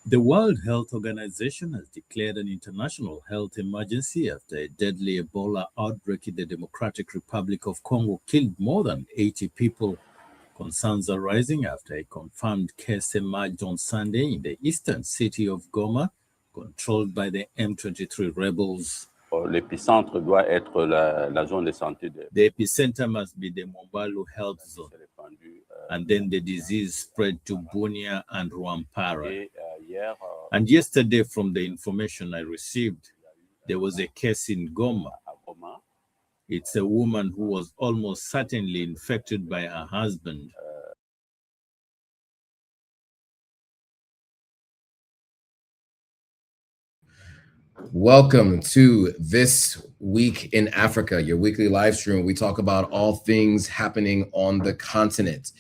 The World Health Organization has declared an international health emergency after a deadly Ebola outbreak in the Democratic Republic of Congo killed more than 80 people. Concerns are rising after a confirmed case emerged on Sunday in the eastern city of Goma, controlled by the M23 rebels. L'épicentre doit être la zone de santé. The epicenter must be the Mombalu health zone, and then the disease spread to Bunia and Rwampara. And yesterday, from the information I received, there was a case in Goma. It's a woman who was almost certainly infected by her husband. Welcome to This Week in Africa, your weekly live stream. We talk about all things happening on the continent.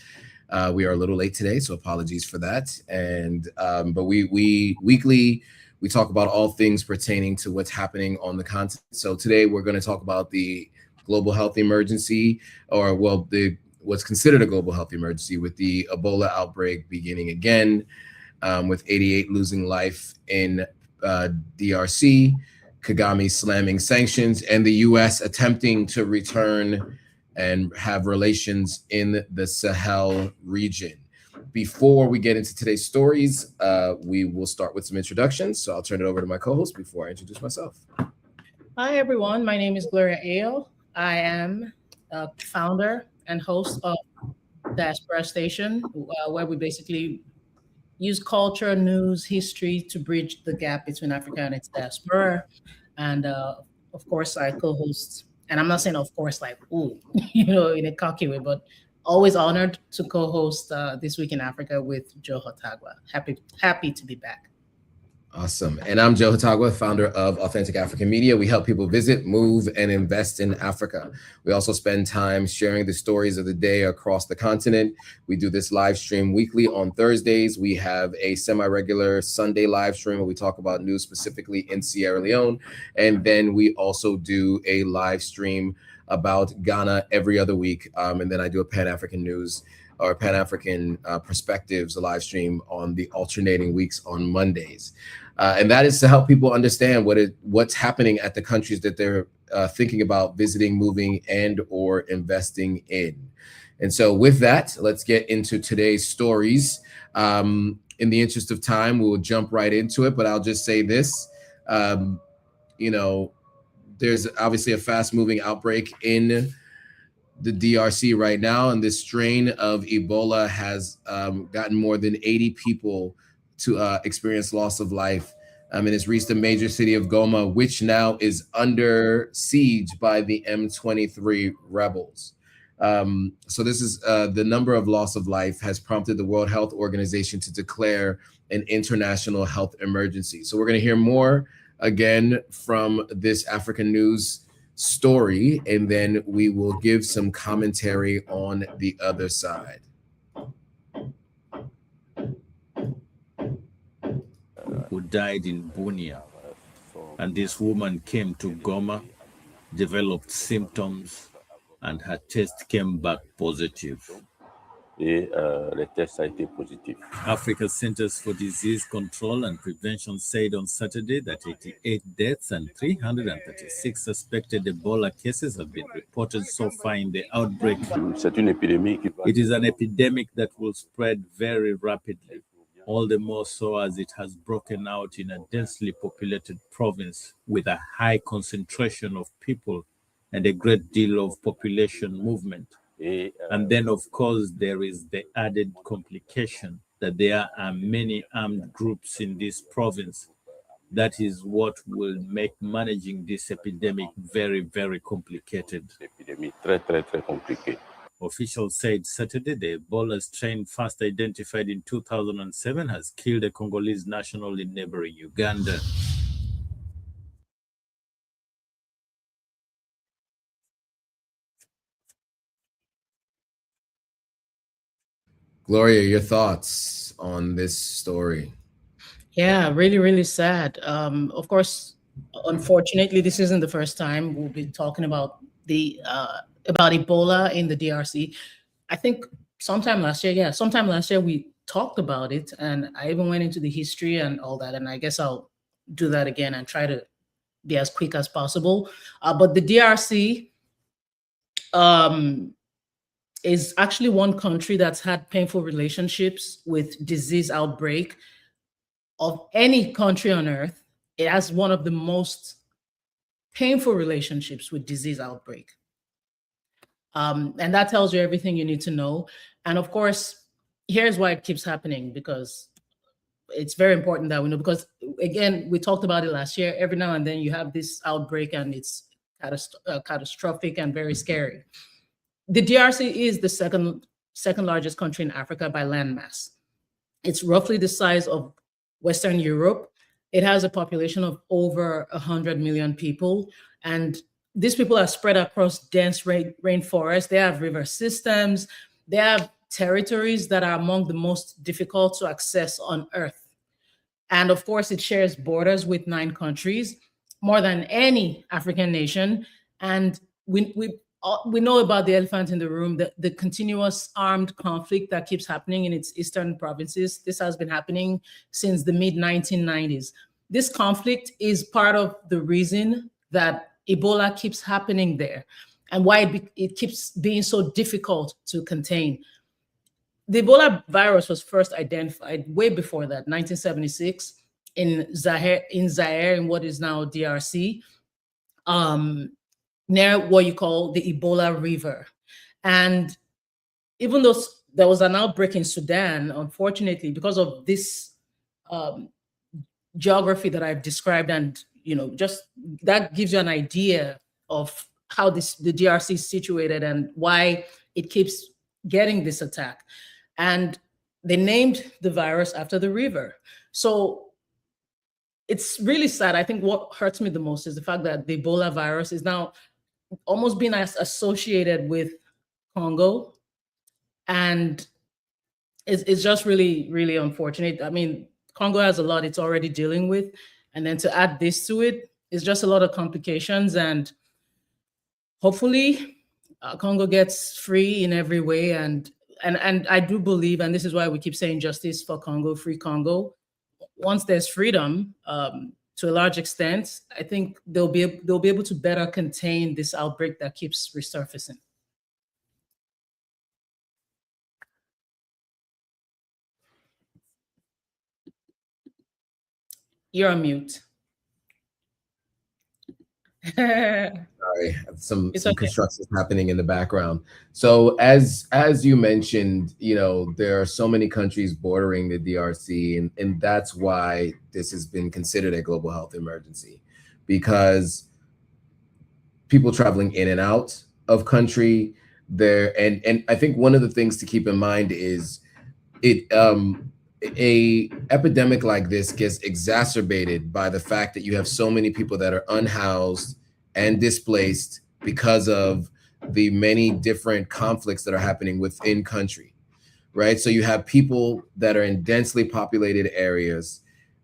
We are a little late today, so apologies for that. And but we weekly talk about all things pertaining to what's happening on the continent. So today we're going to talk about the global health emergency, or what's considered a global health emergency, with the Ebola outbreak beginning again, with 88 losing life in DRC, Kagame slamming sanctions, and the U.S. attempting to return and have relations in the Sahel region. Before we get into today's stories, we will start with some introductions. So I'll turn it over to my co-host before I introduce myself. Hi, everyone. My name is Gloria Ayo. I am a founder and host of Diaspora Station, where we basically use culture, news, history to bridge the gap between Africa and its diaspora. And of course, I co-host, and I'm not saying of course like, ooh, in a cocky way, but always honored to co-host This Week in Africa with Joe Hotagwa. Happy to be back. Awesome. And I'm Joe Hotagwa, founder of Authentic African Media. We help people visit, move, and invest in Africa. We also spend time sharing the stories of the day across the continent. We do this live stream weekly on Thursdays. We have a semi-regular Sunday live stream where we talk about news specifically in Sierra Leone. And then we also do a live stream about Ghana every other week. And then I do a Pan-African news or Pan-African perspectives, a live stream on the alternating weeks on Mondays. And that is to help people understand what's happening at the countries that they're thinking about visiting, moving, and or investing in. And so with that, let's get into today's stories. In the interest of time, we'll jump right into it, but I'll just say this, there's obviously a fast-moving outbreak in the DRC right now, and this strain of Ebola has gotten more than 80 people to experience loss of life, and it's reached the major city of Goma, which now is under siege by the M23 rebels. So this is the number of loss of life has prompted the World Health Organization to declare an international health emergency. So we're going to hear more again from this African news story, and then we will give some commentary on the other side. Who died in Bunia, and this woman came to Goma, developed symptoms, and her test came back positive. Et le test a été positif. Africa Centers for Disease Control and Prevention said on Saturday that 88 deaths and 336 suspected Ebola cases have been reported so far in the outbreak. It is an epidemic that will spread very rapidly, all the more so as it has broken out in a densely populated province with a high concentration of people and a great deal of population movement. And then, of course, there is the added complication that there are many armed groups in this province. That is what will make managing this epidemic very, very complicated. Officials said Saturday the Ebola strain first identified in 2007 has killed a Congolese national in neighboring Uganda. Gloria, your thoughts on this story? Yeah, really, really sad. Of course, unfortunately, this isn't the first time we'll be talking about Ebola in the DRC. I think sometime last year we talked about it, and I even went into the history and all that, and I guess I'll do that again and try to be as quick as possible. But the DRC is actually one country that's had painful relationships with disease outbreak of any country on earth. It has one of the most painful relationships with disease outbreak. And that tells you everything you need to know. And of course, here's why it keeps happening, because it's very important that we know, because again, we talked about it last year, every now and then you have this outbreak and it's catastrophic and very scary. The DRC is the second largest country in Africa by landmass. It's roughly the size of Western Europe. It has a population of over 100 million people. And these people are spread across dense rainforests. They have river systems. They have territories that are among the most difficult to access on Earth. And of course, it shares borders with 9 countries, more than any African nation. And we know about the elephant in the room, the continuous armed conflict that keeps happening in its eastern provinces. This has been happening since the mid-1990s. This conflict is part of the reason that Ebola keeps happening there and why it keeps being so difficult to contain. The Ebola virus was first identified way before that, 1976, in Zaire, in what is now DRC, near what you call the Ebola River. And even though there was an outbreak in Sudan, unfortunately, because of this geography that I've described, and just that gives you an idea of how the DRC is situated and why it keeps getting this attack. And they named the virus after the river. So it's really sad. I think what hurts me the most is the fact that the Ebola virus is now almost being associated with Congo. And it's just really, really unfortunate. I mean, Congo has a lot it's already dealing with. And then to add this to it, it's just a lot of complications. And hopefully Congo gets free in every way. And I do believe, and this is why we keep saying justice for Congo, free Congo. Once there's freedom, to a large extent, I think they'll be able to better contain this outbreak that keeps resurfacing. You're on mute. Sorry, some construction happening in the background. So as you mentioned, there are so many countries bordering the DRC, and that's why this has been considered a global health emergency, because people traveling in and out of country there, and I think one of the things to keep in mind is a epidemic like this gets exacerbated by the fact that you have so many people that are unhoused and displaced because of the many different conflicts that are happening within country, right? So you have people that are in densely populated areas,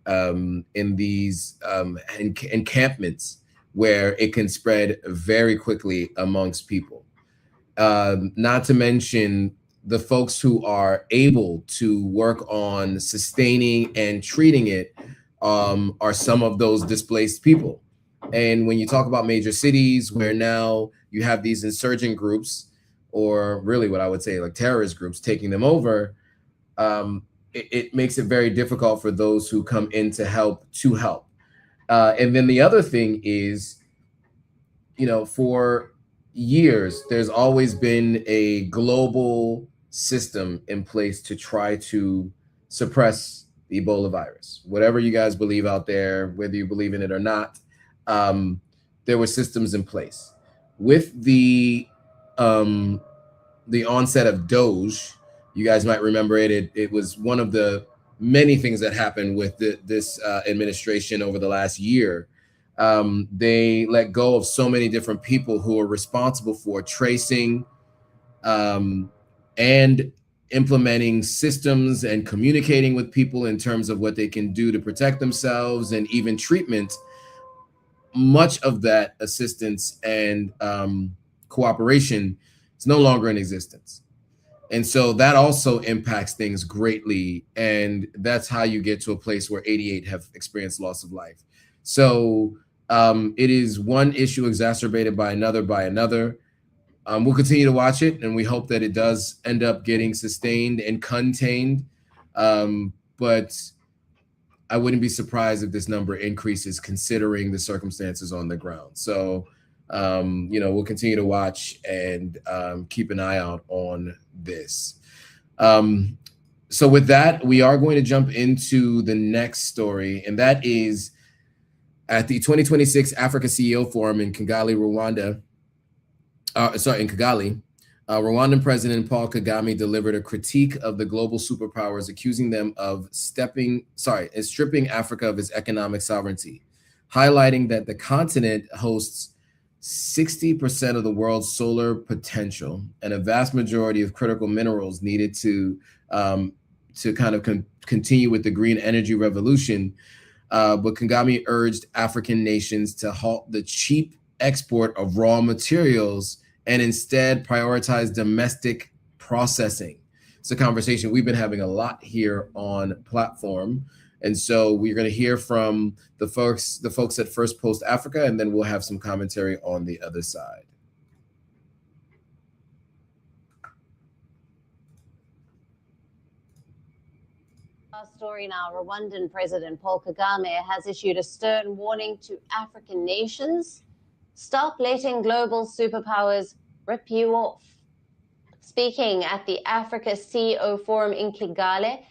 in these encampments where it can spread very quickly amongst people. Not to mention the folks who are able to work on sustaining and treating it are some of those displaced people. And when you talk about major cities where now you have these insurgent groups, or really what I would say like terrorist groups taking them over, it makes it very difficult for those who come in to help. And then the other thing is, for years, there's always been a global system in place to try to suppress the Ebola virus. Whatever you guys believe out there, whether you believe in it or not, there were systems in place. With the onset of Doge, you guys might remember it. It was one of the many things that happened with this administration over the last year. They let go of so many different people who are responsible for tracing and implementing systems and communicating with people in terms of what they can do to protect themselves and even treatment. Much of that assistance and cooperation is no longer in existence. And so that also impacts things greatly. And that's how you get to a place where 88 have experienced loss of life. So it is one issue exacerbated by another We'll continue to watch it, and we hope that it does end up getting sustained and contained. But I wouldn't be surprised if this number increases considering the circumstances on the ground. So, we'll continue to watch and keep an eye out on this. So with that, we are going to jump into the next story, and that is at the 2026 Africa CEO Forum in Kigali, Rwanda. Rwandan President Paul Kagame delivered a critique of the global superpowers, accusing them of stripping Africa of its economic sovereignty, highlighting that the continent hosts 60% of the world's solar potential and a vast majority of critical minerals needed to kind of continue with the green energy revolution. But Kagame urged African nations to halt the cheap export of raw materials and instead prioritize domestic processing. It's a conversation we've been having a lot here on platform. And so we're going to hear from the folks at First Post Africa, and then we'll have some commentary on the other side. Our story now, Rwandan President Paul Kagame has issued a stern warning to African nations. Stop letting global superpowers rip you off. Speaking at the Africa CEO Forum in Kigali,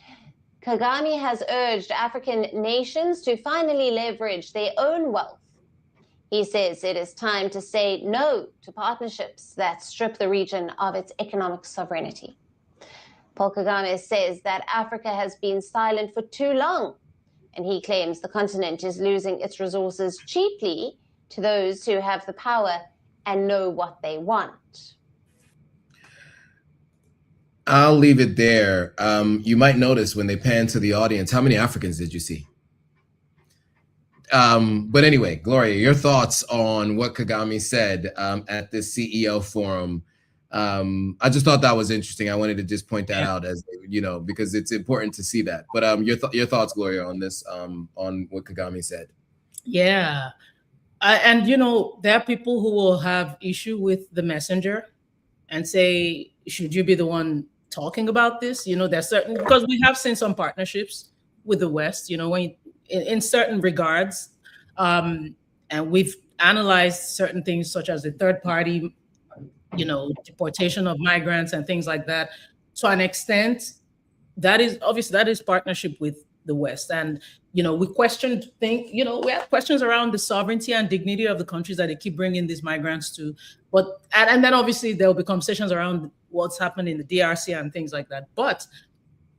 Kagame has urged African nations to finally leverage their own wealth. He says it is time to say no to partnerships that strip the region of its economic sovereignty. Paul Kagame says that Africa has been silent for too long, and he claims the continent is losing its resources cheaply to those who have the power and know what they want. I'll leave it there. You might notice when they pan to the audience, how many Africans did you see? But anyway, Gloria, your thoughts on what Kagame said at this CEO forum. I just thought that was interesting. I wanted to just point that out as, because it's important to see that. But your thoughts, Gloria, on this, on what Kagame said. Yeah. And, there are people who will have issue with the messenger and say, should you be the one talking about this? There's certain, because we have seen some partnerships with the West, when in certain regards, and we've analyzed certain things such as the third party, deportation of migrants and things like that. To an extent, that is partnership with the West. And, we questioned things, we have questions around the sovereignty and dignity of the countries that they keep bringing these migrants to. But, and then obviously there'll be conversations around what's happened in the DRC and things like that. But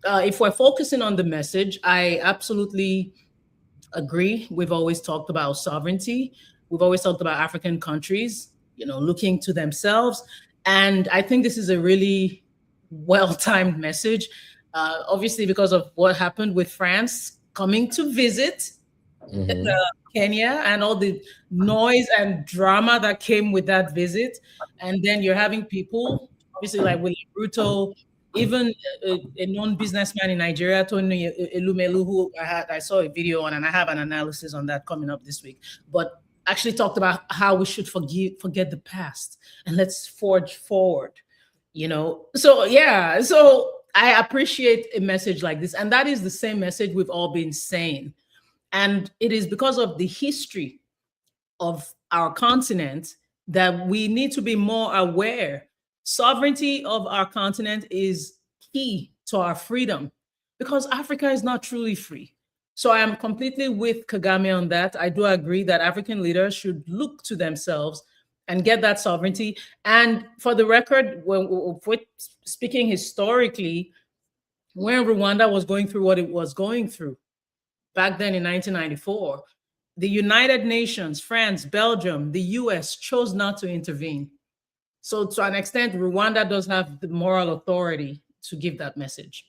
if we're focusing on the message, I absolutely agree. We've always talked about sovereignty. We've always talked about African countries, looking to themselves. And I think this is a really well-timed message, obviously because of what happened with France coming to visit Kenya and all the noise and drama that came with that visit. And then you're having people, obviously like William Ruto, even a known businessman in Nigeria, Tony Elumelu, who I saw a video on, and I have an analysis on that coming up this week, but actually talked about how we should forget the past and let's forge forward, So yeah, so I appreciate a message like this. And that is the same message we've all been saying. And it is because of the history of our continent that we need to be more aware. Sovereignty of our continent is key to our freedom because Africa is not truly free. So I am completely with Kagame on that. I do agree that African leaders should look to themselves and get that sovereignty. And for the record, when we're speaking historically, when Rwanda was going through what it was going through back then in 1994, the United Nations, France, Belgium, the US chose not to intervene. So to an extent, Rwanda does have the moral authority to give that message.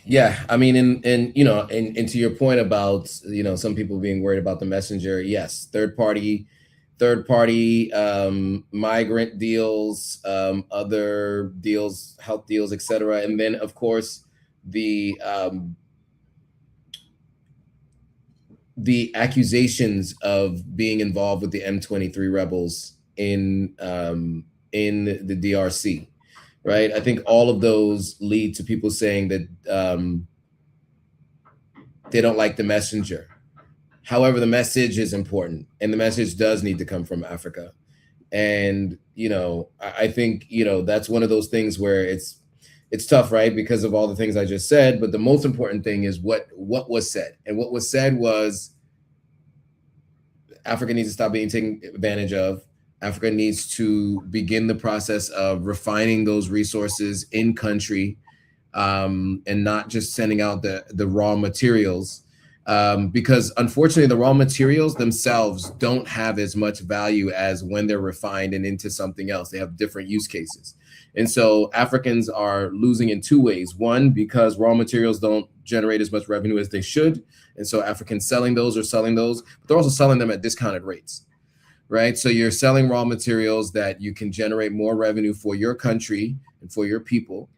Yeah, I mean, and to your point about, some people being worried about the messenger, yes, third party third-party migrant deals, other deals, health deals, etc. And then, of course, the accusations of being involved with the M23 rebels in the DRC, right? I think all of those lead to people saying that they don't like the messenger. However, the message is important, and the message does need to come from Africa. And, you know, I think, you know, that's one of those things where it's tough, right? Because of all the things I just said. But the most important thing is what was said. And what was said was Africa needs to stop being taken advantage of. Africa needs to begin the process of refining those resources in country, and not just sending out the raw materials. Because unfortunately, the raw materials themselves don't have as much value as when they're refined and into something else. They have different use cases. And so Africans are losing in two ways. One, because raw materials don't generate as much revenue as they should. And so Africans selling those, but they're also selling them at discounted rates, right? So you're selling raw materials that you can generate more revenue for your country and for your people.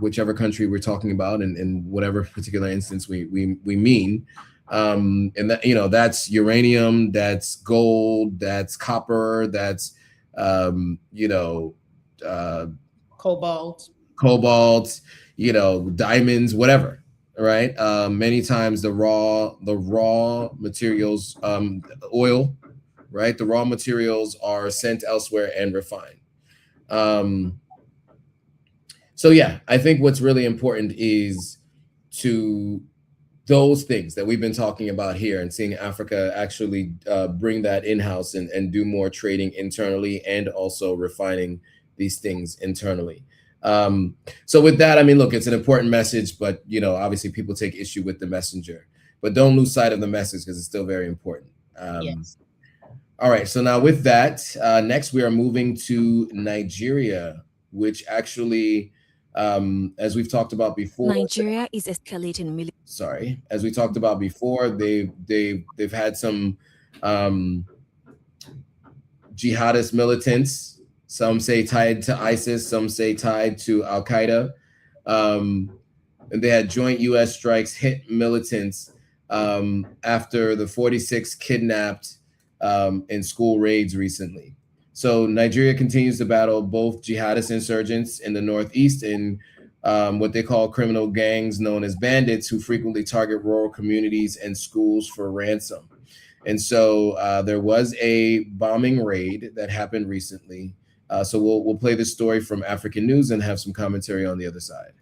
Whichever country we're talking about, and in whatever particular instance we mean, and that, you know, that's uranium, that's gold, that's copper, that's you know, Cobalt, you know, diamonds, whatever, right? Many times the raw materials, oil, right? The raw materials are sent elsewhere and refined. So yeah, I think what's really important is to those things that we've been talking about here, and seeing Africa actually bring that in-house and do more trading internally, and also refining these things internally. So with that, I mean, look, it's an important message, but, you know, obviously people take issue with the messenger, but don't lose sight of the message because it's still very important. yes. All right, so now with that, next we are moving to Nigeria, which actually, as we've talked about before, Nigeria is escalating. As we talked about before, they've had some jihadist militants. Some say tied to ISIS, some say tied to Al Qaeda, and they had joint U.S. strikes hit militants after the 46 kidnapped in school raids recently. So Nigeria continues to battle both jihadist insurgents in the northeast and what they call criminal gangs known as bandits, who frequently target rural communities and schools for ransom. And so there was a bombing raid that happened recently. So we'll play this story from African News and have some commentary on the other side.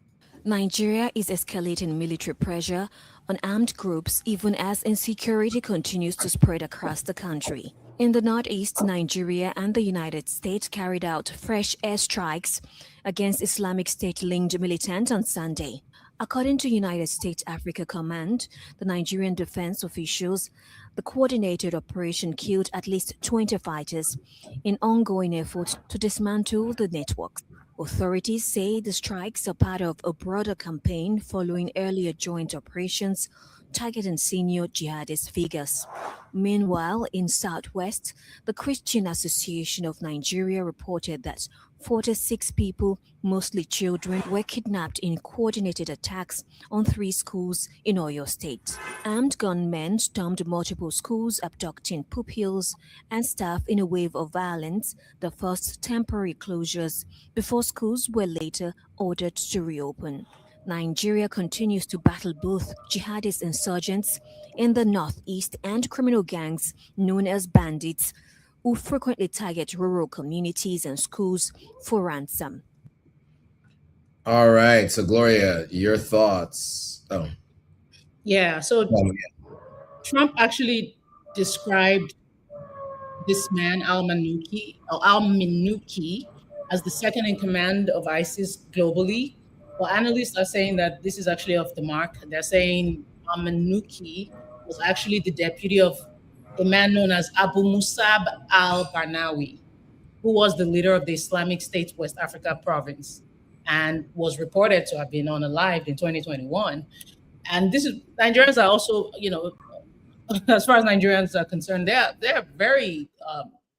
Nigeria is escalating military pressure on armed groups even as insecurity continues to spread across the country. In the northeast, Nigeria and the United States carried out fresh airstrikes against Islamic State-linked militants on Sunday. According to United States Africa Command, the Nigerian defense officials, the coordinated operation killed at least 20 fighters in ongoing efforts to dismantle the networks. Authorities say the strikes are part of a broader campaign following earlier joint operations targeting senior jihadist figures. Meanwhile, in Southwest, the Christian Association of Nigeria reported that 46 people, mostly children, were kidnapped in coordinated attacks on 3 schools in Oyo State. Armed gunmen stormed multiple schools, abducting pupils and staff in a wave of violence, the first temporary closures before schools were later ordered to reopen. Nigeria continues to battle both jihadist insurgents in the northeast and criminal gangs known as bandits, who frequently target rural communities and schools for ransom. All right, so Gloria, your thoughts? Oh, Yeah, so Trump actually described this man, al-Minuki, as the second in command of ISIS globally. Well, analysts are saying that this is actually off the mark. They're saying al-Minuki was actually the deputy of a man known as Abu Musab al-Barnawi, who was the leader of the Islamic State West Africa province and was reported to have been unalived in 2021. And this is, Nigerians are also, as far as Nigerians are concerned, they're very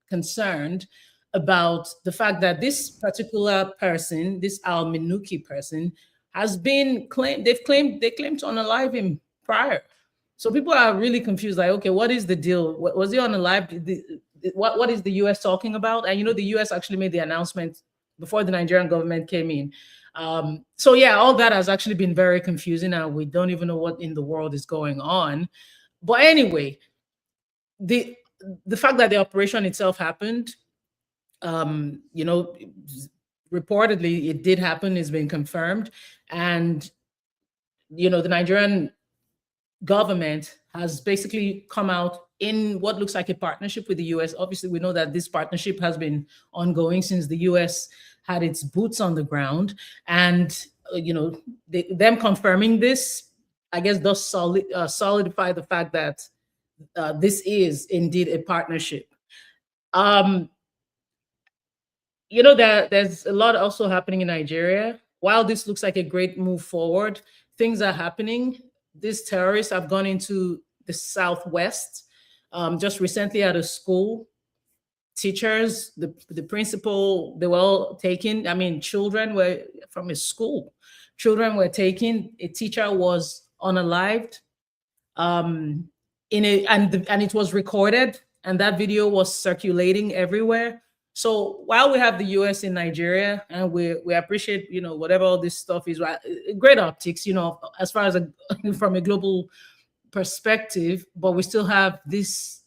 concerned about the fact that this particular person, this Al Minuki person, has been claimed. They claim to unalive him prior. So people are really confused. Like, okay, what is the deal? Was he unalive? What is the U.S. talking about? And the U.S. actually made the announcement before the Nigerian government came in. So yeah, all that has actually been very confusing, and we don't even know what in the world is going on. But anyway, the fact that the operation itself happened, reportedly it did happen, has been confirmed, and the Nigerian government has basically come out in what looks like a partnership with the U.S. Obviously, we know that this partnership has been ongoing since the U.S. had its boots on the ground, and them confirming this, I guess, does solidify the fact that this is indeed a partnership. There's a lot also happening in Nigeria. While this looks like a great move forward, things are happening. These terrorists have gone into the southwest. Just recently at a school, teachers, the principal, they were all taken. I mean, children were from a school. Children were taken. A teacher was unalived. And it was recorded, and that video was circulating everywhere. So while we have the U.S. in Nigeria, and we appreciate whatever all this stuff is, right, great optics, as far as from a global perspective, but we still have this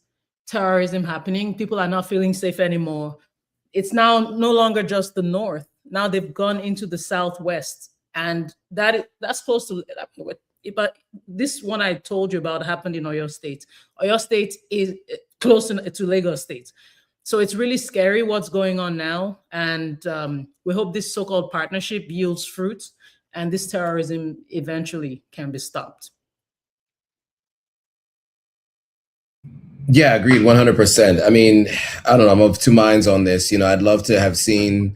terrorism happening. People are not feeling safe anymore. It's now no longer just the north. Now they've gone into the southwest, and that's close to. But this one I told you about happened in Oyo State. Oyo State is close to Lagos State. So it's really scary what's going on now. And we hope this so-called partnership yields fruit and this terrorism eventually can be stopped. Yeah, agreed, 100%. I mean, I don't know, I'm of two minds on this. I'd love to have seen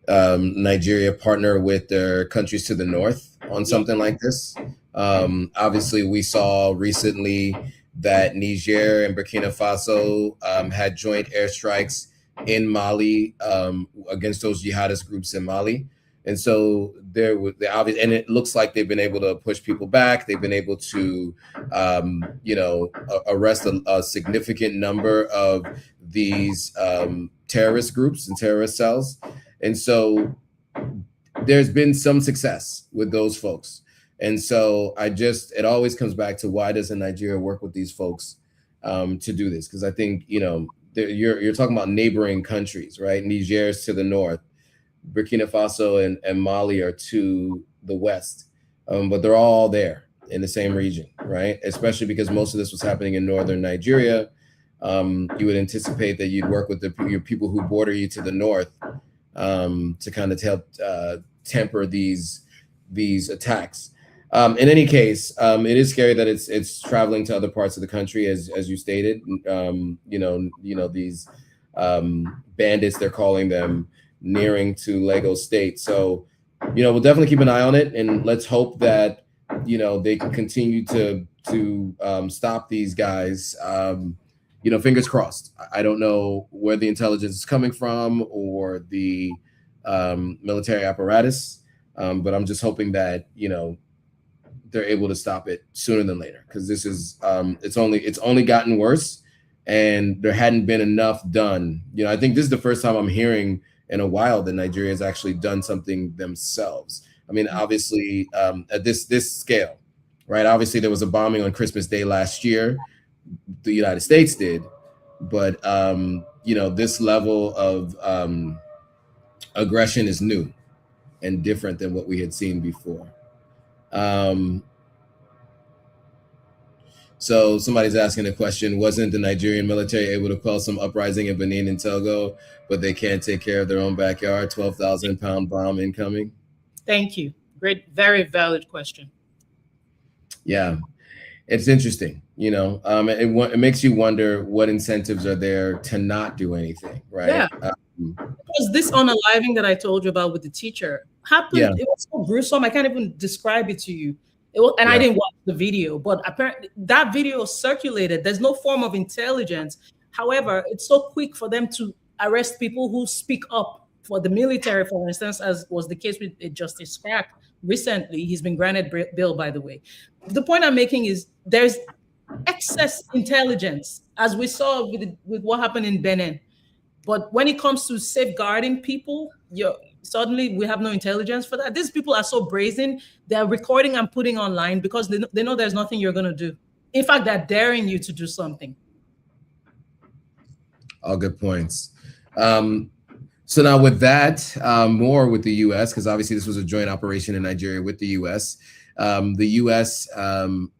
Nigeria partner with their countries to the north on something like this. Obviously, we saw recently that Niger and Burkina Faso had joint airstrikes in Mali against those jihadist groups in Mali. And so and it looks like they've been able to push people back. They've been able to, arrest a significant number of these terrorist groups and terrorist cells. And so there's been some success with those folks. And so it always comes back to, why doesn't Nigeria work with these folks to do this? Because I think, you're talking about neighboring countries, right? Niger is to the north, Burkina Faso and Mali are to the west, but they're all there in the same region, right? Especially because most of this was happening in northern Nigeria. You would anticipate that you'd work with your people who border you to the north to kind of help temper these attacks. In any case, it is scary that it's traveling to other parts of the country, as you stated. These bandits, they're calling them, nearing to Lagos State. So, we'll definitely keep an eye on it, and let's hope that they can continue to stop these guys. Fingers crossed. I don't know where the intelligence is coming from or the military apparatus, but I'm just hoping that they're able to stop it sooner than later, because this is it's only gotten worse, and there hadn't been enough done. I think this is the first time I'm hearing in a while that Nigeria has actually done something themselves. I mean, obviously at this scale, right? Obviously there was a bombing on Christmas Day last year. The United States did, but this level of aggression is new and different than what we had seen before. So somebody's asking a question: wasn't the Nigerian military able to quell some uprising in Benin and Togo, but they can't take care of their own backyard? 12,000-pound bomb incoming. Thank you. Great, very valid question. Yeah, it's interesting. It makes you wonder what incentives are there to not do anything, right? Yeah. Because this unaliving that I told you about with the teacher happened. Yeah. It was so gruesome. I can't even describe it to you. And I didn't watch the video, but apparently that video circulated. There's no form of intelligence. However, it's so quick for them to arrest people who speak up for the military, for instance, as was the case with Justice Crack recently. He's been granted bail, by the way. The point I'm making is there's excess intelligence, as we saw with what happened in Benin. But when it comes to safeguarding people, suddenly we have no intelligence for that. These people are so brazen. They're recording and putting online because they know there's nothing you're going to do. In fact, they're daring you to do something. All good points. So now with that, more with the U.S., because obviously this was a joint operation in Nigeria with the U.S. The U.S.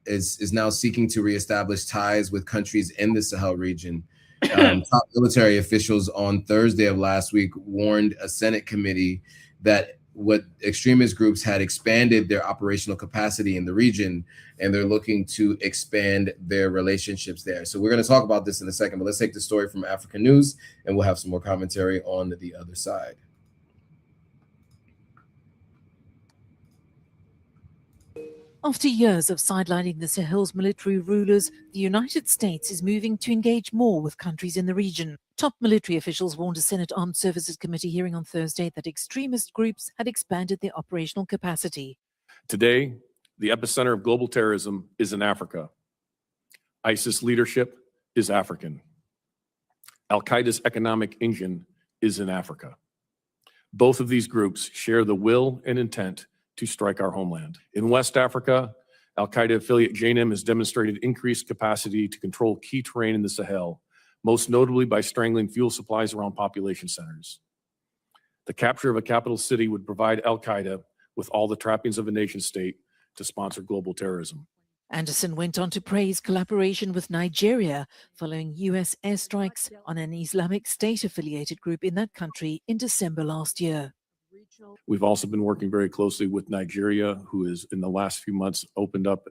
Is now seeking to reestablish ties with countries in the Sahel region. Top military officials on Thursday of last week warned a Senate committee that what extremist groups had expanded their operational capacity in the region, and they're looking to expand their relationships there. So we're going to talk about this in a second, but let's take the story from Africa News, and we'll have some more commentary on the other side. After years of sidelining the Sahel's military rulers, the United States is moving to engage more with countries in the region. Top military officials warned a Senate Armed Services Committee hearing on Thursday that extremist groups had expanded their operational capacity. Today, the epicenter of global terrorism is in Africa. ISIS leadership is African. Al-Qaeda's economic engine is in Africa. Both of these groups share the will and intent to strike our homeland. In West Africa, Al-Qaeda affiliate JNIM has demonstrated increased capacity to control key terrain in the Sahel, most notably by strangling fuel supplies around population centers. The capture of a capital city would provide Al-Qaeda with all the trappings of a nation state to sponsor global terrorism. Anderson went on to praise collaboration with Nigeria following US airstrikes on an Islamic State-affiliated group in that country in December last year. We've also been working very closely with Nigeria, who has in the last few months opened up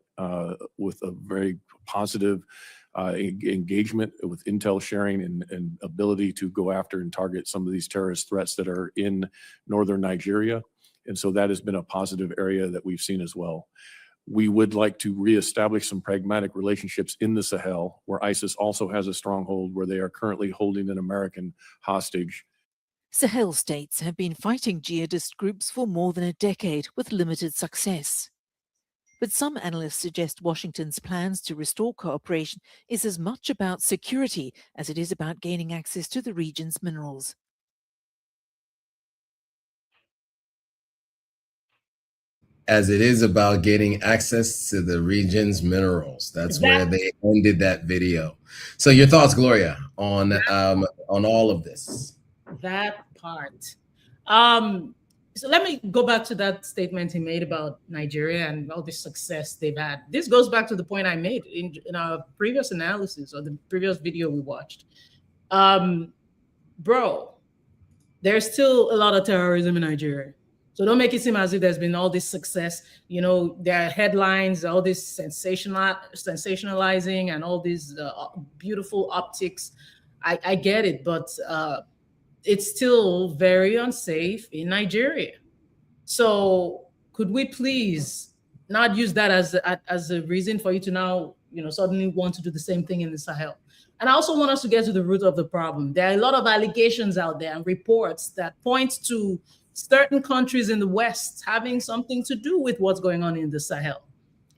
with a very positive engagement with intel sharing and ability to go after and target some of these terrorist threats that are in northern Nigeria. And so that has been a positive area that we've seen as well. We would like to reestablish some pragmatic relationships in the Sahel, where ISIS also has a stronghold where they are currently holding an American hostage. Sahel states have been fighting jihadist groups for more than a decade with limited success. But some analysts suggest Washington's plans to restore cooperation is as much about security as it is about gaining access to the region's minerals. As it is about getting access to the region's minerals. That's where they ended that video. So your thoughts, Gloria, on all of this? That part. So let me go back to that statement he made about Nigeria and all the success they've had. This goes back to the point I made in our previous analysis or the previous video we watched. Bro, there's still a lot of terrorism in Nigeria. So don't make it seem as if there's been all this success. You know, there are headlines, all this sensationalizing and all these beautiful optics. I get it, but it's still very unsafe in Nigeria. So could we please not use that as a reason for you to now, suddenly want to do the same thing in the Sahel? And I also want us to get to the root of the problem. There are a lot of allegations out there and reports that point to certain countries in the West having something to do with what's going on in the Sahel.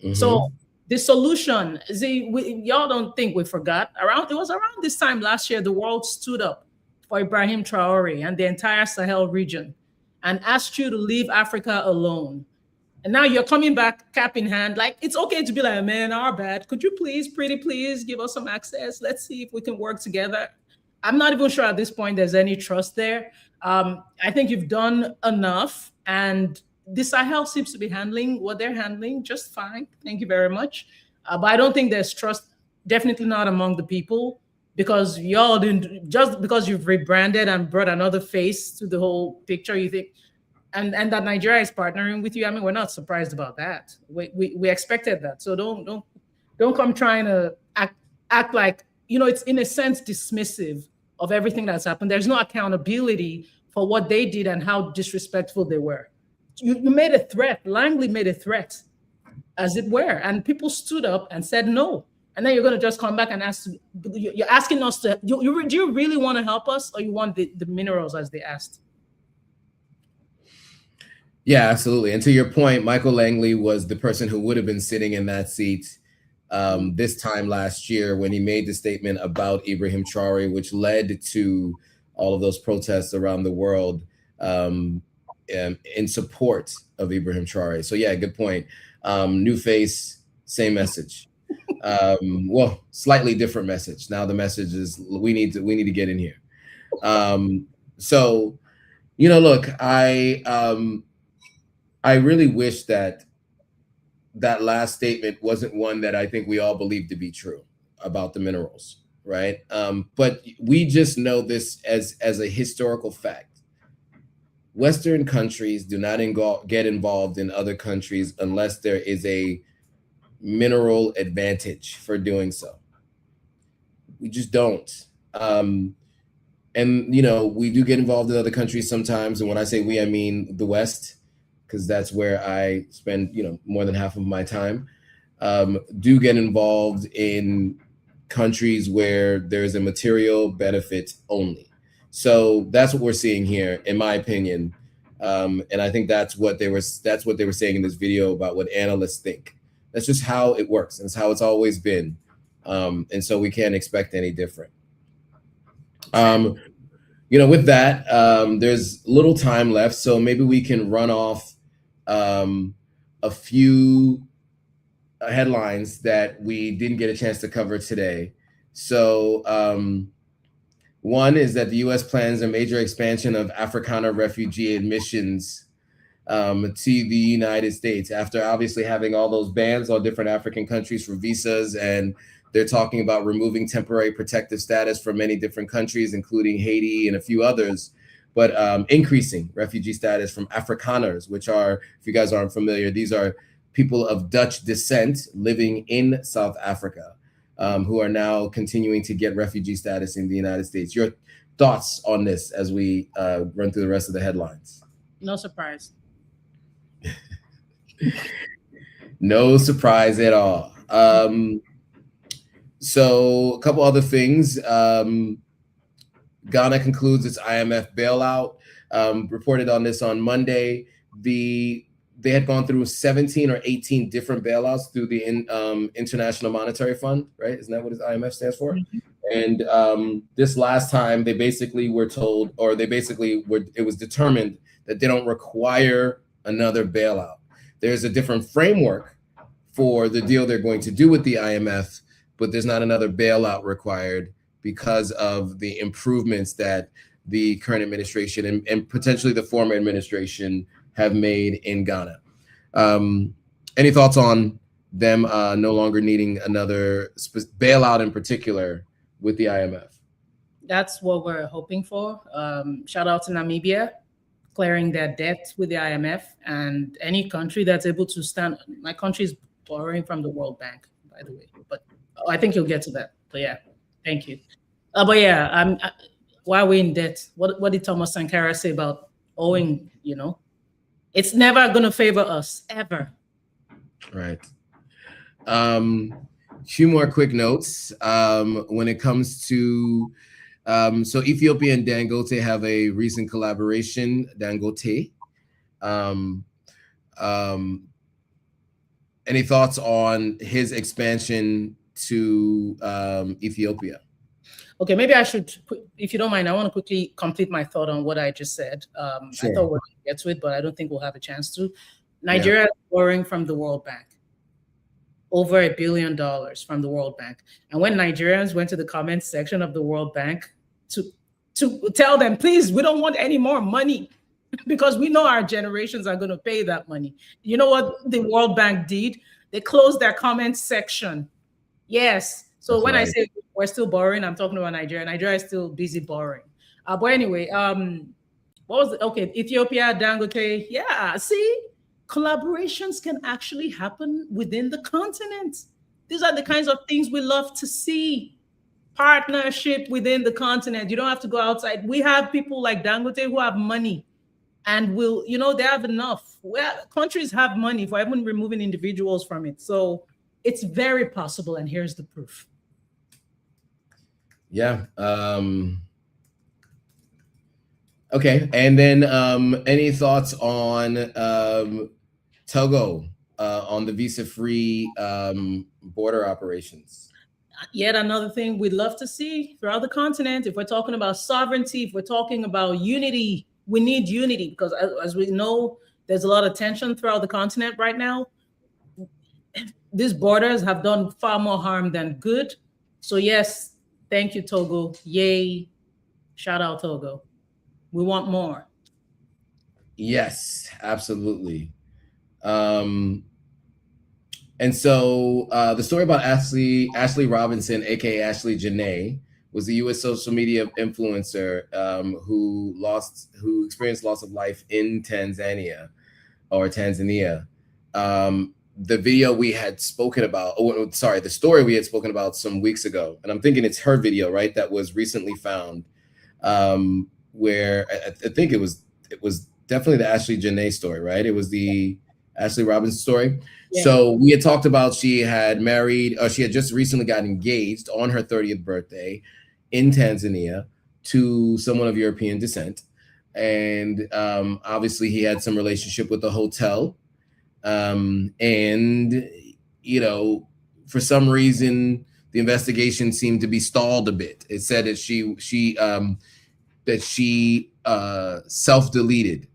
Mm-hmm. So the solution, y'all don't think we forgot. It was around this time last year, the world stood up for Ibrahim Traore and the entire Sahel region and asked you to leave Africa alone. And now you're coming back cap in hand, like it's okay to be like, man, our bad. Could you pretty please give us some access? Let's see if we can work together. I'm not even sure at this point there's any trust there. I think you've done enough, and the Sahel seems to be handling what they're handling just fine. Thank you very much. But I don't think there's trust, definitely not among the people, because y'all didn't, just because you've rebranded and brought another face to the whole picture, you think, and that Nigeria is partnering with you. I mean, we're not surprised about that. We expected that. So don't come trying to act like, it's in a sense dismissive of everything that's happened. There's no accountability for what they did and how disrespectful they were. You made a threat. Langley made a threat. as it were. And people stood up and said no. And then you're going to just come back and ask, you're asking us to, do you really want to help us, or you want the minerals as they asked? Yeah, absolutely. And to your point, Michael Langley was the person who would have been sitting in that seat this time last year when he made the statement about Ibrahim Traore, which led to all of those protests around the world in support of Ibrahim Traore. So yeah, good point. New face, same message. Well, slightly different message. Now the message is we need to get in here. So, you know, look, I really wish that last statement wasn't one that I think we all believe to be true about the minerals, right? But we just know this as a historical fact. Western countries do not get involved in other countries unless there is a mineral advantage for doing so. We just don't. And, you know, we do get involved in other countries sometimes. And when I say we, I mean the West, because that's where I spend, you know, more than half of my time, do get involved in countries where there's a material benefit only. So that's what we're seeing here, in my opinion. And I think that's what they were saying in this video about what analysts think. That's just how it works. And it's how it's always been. And so we can't expect any different. You know, with that, there's little time left. So maybe we can run off a few headlines that we didn't get a chance to cover today. So one is that the U.S. plans a major expansion of Afrikaner refugee admissions to the United States after obviously having all those bans on different African countries for visas. And they're talking about removing temporary protective status for many different countries, including Haiti and a few others, but increasing refugee status from Afrikaners, which are, if you guys aren't familiar, these are people of Dutch descent living in South Africa who are now continuing to get refugee status in the United States. Your thoughts on this as we run through the rest of the headlines? No surprise. No surprise at all. So a couple other things. Ghana concludes its IMF bailout. Reported on this on Monday. They had gone through 17 or 18 different bailouts through the International Monetary Fund, right? Isn't that what IMF stands for? Mm-hmm. And this last time, they basically were told, or it was determined that they don't require another bailout. There's a different framework for the deal they're going to do with the IMF, but there's not another bailout required because of the improvements that the current administration and potentially the former administration have made in Ghana. Any thoughts on them no longer needing another bailout in particular with the IMF? That's what we're hoping for. Shout out to Namibia, clearing their debt with the IMF, and any country that's able to stand. My country is borrowing from the World Bank, by the way, but I think you'll get to that. So yeah, thank you. But yeah, why are we in debt? What did Thomas Sankara say about owing? You know, it's never going to favor us, ever. Right. Few more quick notes. When it comes to, so Ethiopia and Dangote have a recent collaboration, Dangote. Any thoughts on his expansion to Ethiopia? Okay, maybe I should, if you don't mind, I want to quickly complete my thought on what I just said. Sure. I thought we'd get to it, but I don't think we'll have a chance to. Nigeria is borrowing from the World Bank, over $1 billion from the World Bank. And when Nigerians went to the comments section of the World Bank to tell them, please, we don't want any more money because we know our generations are going to pay that money. You know what the World Bank did? They closed their comments section. Yes. So that's when right. I say we're still borrowing, I'm talking about Nigeria. Nigeria is still busy borrowing. But anyway, what was it? Okay, Ethiopia, Dangote. Yeah, see, collaborations can actually happen within the continent. These are the kinds of things we love to see. Partnership within the continent. You don't have to go outside. We have people like Dangote who have money. and will, they have enough. Well, countries have money for even removing individuals from it. So it's very possible, and here's the proof. Yeah. Okay. And then any thoughts on Togo on the visa-free border operations? Yet another thing we'd love to see throughout the continent. If we're talking about sovereignty, if we're talking about unity, we need unity, because as we know, there's a lot of tension throughout the continent right now. These borders have done far more harm than good. So yes, thank you, Togo. Yay. Shout out, Togo. We want more. Yes, absolutely. And so the story about Ashley Robinson, aka Ashley Janae, was the U.S. social media influencer who experienced loss of life in Tanzania. The video we had spoken about, the story we had spoken about some weeks ago, and I'm thinking it's her video, right? That was recently found, where I think it was definitely the Ashley Janae story, right? It was the Ashley Robinson story. Yeah. So we had talked about she had just recently got engaged on her 30th birthday in Tanzania to someone of European descent. And obviously he had some relationship with the hotel. And, for some reason, the investigation seemed to be stalled a bit. It said that she self-deleted.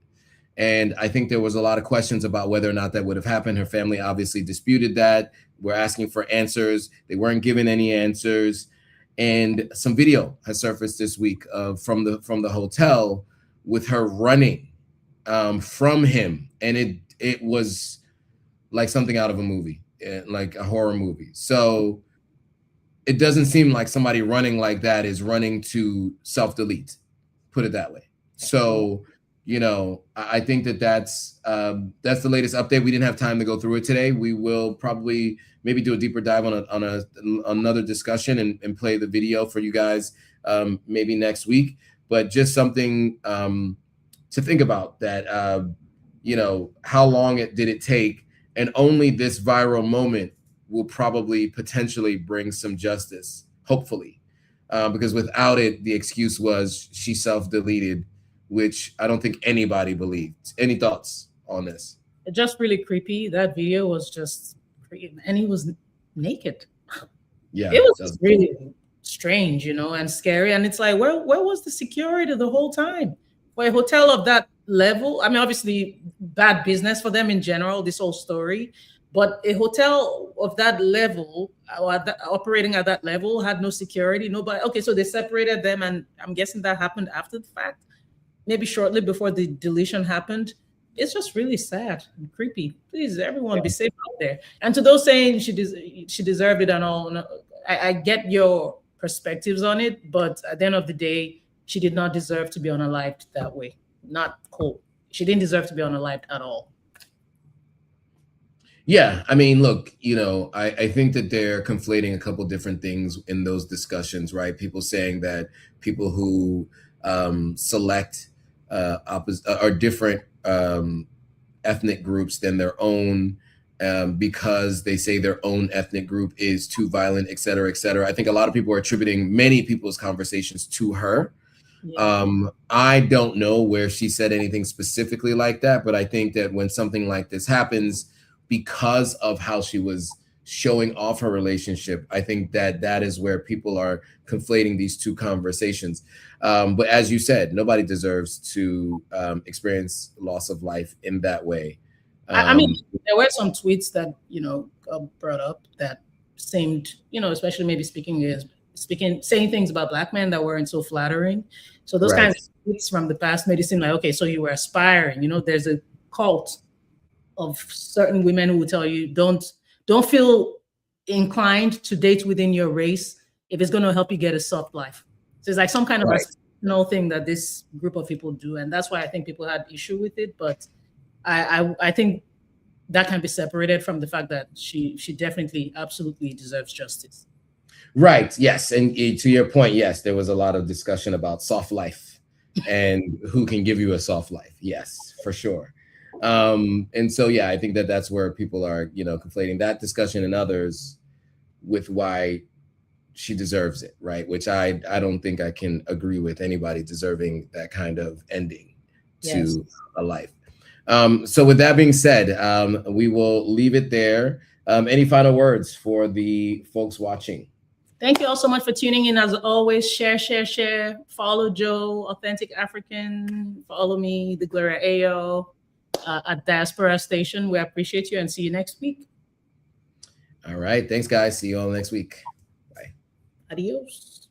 And I think there was a lot of questions about whether or not that would have happened. Her family obviously disputed that. We're asking for answers. They weren't given any answers. And some video has surfaced this week from the hotel with her running from him. And it was like something out of a movie, like a horror movie. So it doesn't seem like somebody running like that is running to self-delete, put it that way. So, I think that's the latest update. We didn't have time to go through it today. We will probably maybe do a deeper dive on another discussion and play the video for you guys maybe next week. But just something to think about, that how long did it take, and only this viral moment will probably potentially bring some justice, hopefully, because without it, the excuse was she self-deleted, which I don't think anybody believed. Any thoughts on this? It's just really creepy. That video was just creepy, and he was naked. Yeah, it was really strange, and scary. And it's like, where was the security the whole time? For a hotel of that level, I mean, obviously bad business for them in general, this whole story, but a hotel of that level, operating at that level, had no security, nobody. Okay, so they separated them, and I'm guessing that happened after the fact, maybe shortly before the deletion happened. It's just really sad and creepy. Please, everyone, be safe out there. And to those saying she deserved it and all, I get your perspectives on it, but at the end of the day, she did not deserve to be unalived that way. Not cool. She didn't deserve to be unalived at all. Yeah, I mean, look, I think that they're conflating a couple different things in those discussions, right? People saying that people who select are different ethnic groups than their own, because they say their own ethnic group is too violent, et cetera, et cetera. I think a lot of people are attributing many people's conversations to her. Yeah. I don't know where she said anything specifically like that, but I think that when something like this happens, because of how she was showing off her relationship, I think that is where people are conflating these two conversations. But as you said, nobody deserves to experience loss of life in that way. I mean, there were some tweets that, brought up that seemed, especially maybe saying things about Black men that weren't so flattering. So those kinds of tweets from the past made it seem like, okay, so you were aspiring. There's a cult of certain women who will tell you, don't feel inclined to date within your race if it's going to help you get a soft life. So it's like some kind of a thing that this group of people do. And that's why I think people had issue with it. But I think that can be separated from the fact that she definitely, absolutely deserves justice. Right. Yes. And to your point, yes, there was a lot of discussion about soft life and who can give you a soft life. Yes, for sure. And so, yeah, I think that that's where people are, you know, conflating that discussion and others with why she deserves it, right? Which I don't think I can agree with anybody deserving that kind of ending to a life. So with that being said, we will leave it there. Any final words for the folks watching? Thank you all so much for tuning in. As always, share. Follow Joe, Authentic African. Follow me, the Gloria Ayo, at Diaspora Station. We appreciate you and see you next week. All right. Thanks, guys. See you all next week. Bye. Adios.